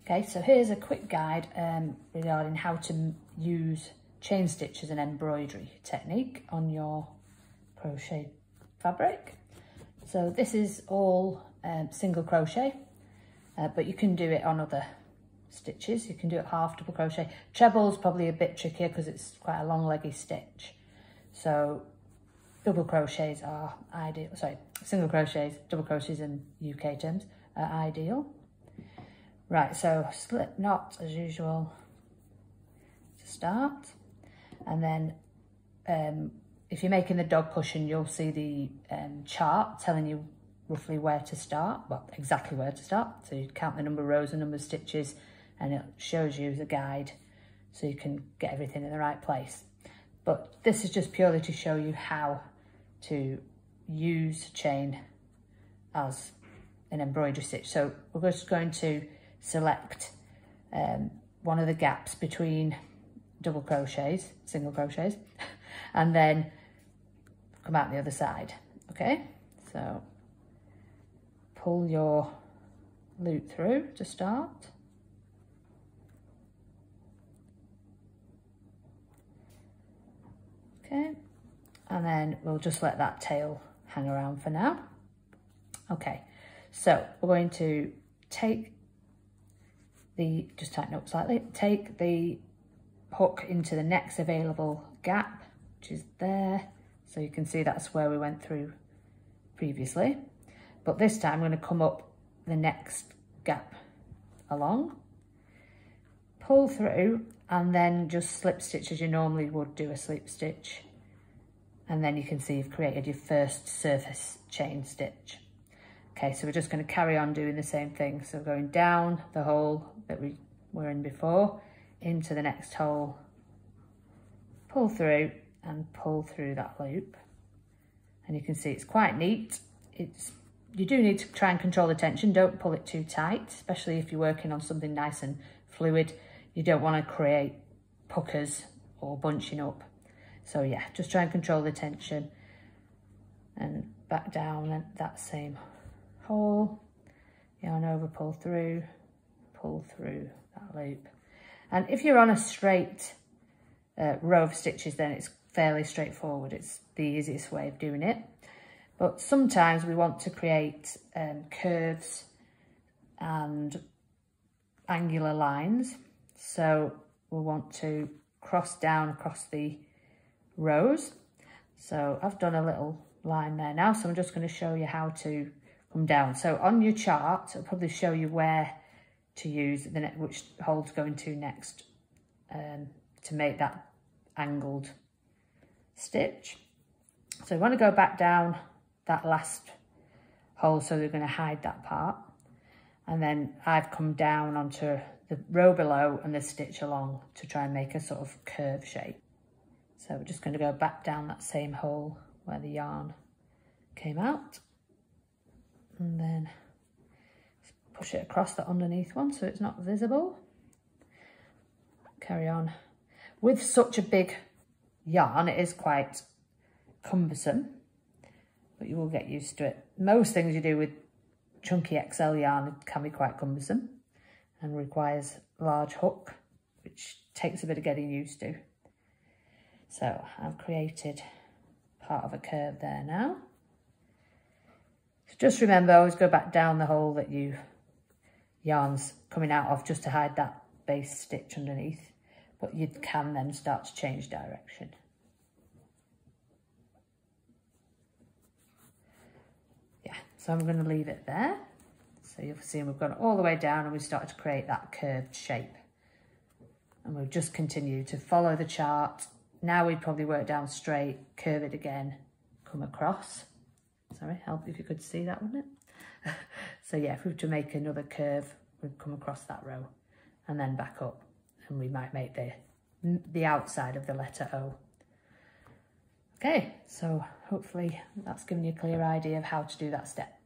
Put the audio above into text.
Okay, so here's a quick guide regarding how to use chain stitch as an embroidery technique on your crochet fabric. So this is all single crochet, but you can do it on other stitches. You can do it half double crochet. Treble's probably a bit trickier because it's quite a long leggy stitch. So double crochets are ideal, sorry, single crochets, double crochets in UK terms are ideal. Right, so slip knot as usual to start, and then if you're making the dog cushion, you'll see the chart telling you roughly where to start, well, exactly where to start. So you count the number of rows and number of stitches, and it shows you the guide so you can get everything in the right place. But this is just purely to show you how to use chain as an embroidery stitch. So we're just going to select one of the gaps between double crochets, single crochets, and then come out the other side. Okay, so pull your loop through to start. Okay, and then we'll just let that tail hang around for now. Okay, so we're going to take the, just tighten up slightly, take the hook into the next available gap, which is there. So you can see that's where we went through previously. But this time I'm going to come up the next gap along, pull through, and then just slip stitch as you normally would do a slip stitch. And then you can see you've created your first surface chain stitch. Okay, so we're just going to carry on doing the same thing. So going down the hole that we were in before, into the next hole, pull through and pull through that loop. And you can see it's quite neat. You do need to try and control the tension. Don't pull it too tight, especially if you're working on something nice and fluid. You don't want to create puckers or bunching up. So yeah, just try and control the tension and back down that same hole, yarn over, pull through that loop. And if you're on a straight row of stitches, then it's fairly straightforward. It's the easiest way of doing it. But sometimes we want to create curves and angular lines. So we'll want to cross down across the rows. So I've done a little line there now, so I'm just going to show you how to come down. So on your chart, it'll probably show you where to use which hole to go into next to make that angled stitch. So you want to go back down that last hole, so we're going to hide that part, and then I've come down onto the row below and the stitch along to try and make a sort of curve shape. So we're just going to go back down that same hole where the yarn came out, and then push it across the underneath one so it's not visible. Carry on. With such a big yarn, it is quite cumbersome, but you will get used to it. Most things you do with chunky XL yarn can be quite cumbersome and requires a large hook, which takes a bit of getting used to. So I've created part of a curve there now. So just remember, always go back down the hole that you yarn's coming out of, just to hide that base stitch underneath, but you can then start to change direction. Yeah, so I'm going to leave it there. So you'll see we've gone all the way down and we started to create that curved shape. And we'll just continue to follow the chart. Now we'd probably work down straight, curve it again, come across. Sorry, help if you could see that, wouldn't it? So yeah, if we were to make another curve, we'd come across that row and then back up, and we might make the outside of the letter O. Okay, so hopefully that's given you a clear idea of how to do that step.